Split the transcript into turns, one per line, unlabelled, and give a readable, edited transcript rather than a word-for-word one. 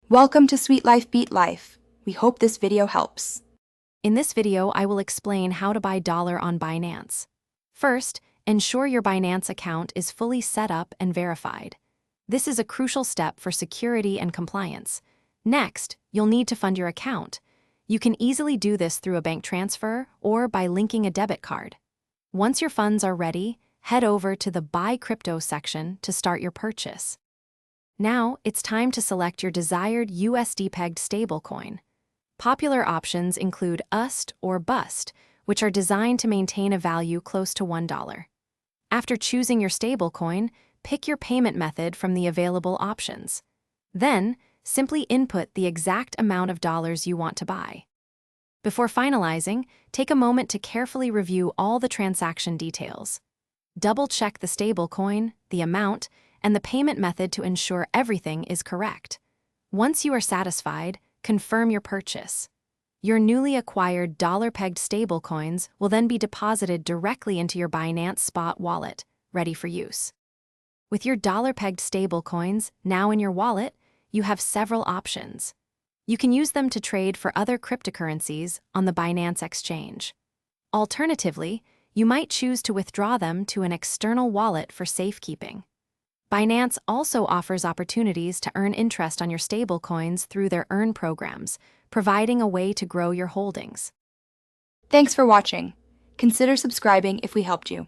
Welcome to Sweet Life Beat Life. We hope this video helps.
In this video, I will explain how to buy dollar on Binance. First, ensure your Binance account is fully set up and verified. This is a crucial step for security and compliance. Next, you'll need to fund your account. You can easily do this through a bank transfer or by linking a debit card. Once your funds are ready, head over to the Buy Crypto section to start your purchase. Now, it's time to select your desired USD-pegged stablecoin. Popular options include UST or BUST, which are designed to maintain a value close to $1. After choosing your stablecoin, pick your payment method from the available options. Then, simply input the exact amount of dollars you want to buy. Before finalizing, take a moment to carefully review all the transaction details. Double-check the stablecoin, the amount, and the payment method to ensure everything is correct. Once you are satisfied, confirm your purchase. Your newly acquired dollar-pegged stablecoins will then be deposited directly into your Binance Spot wallet, ready for use. With your dollar-pegged stablecoins now in your wallet, you have several options. You can use them to trade for other cryptocurrencies on the Binance exchange. Alternatively, you might choose to withdraw them to an external wallet for safekeeping. Binance also offers opportunities to earn interest on your stablecoins through their Earn programs, providing a way to grow your holdings.
Thanks for watching. Consider subscribing if we helped you.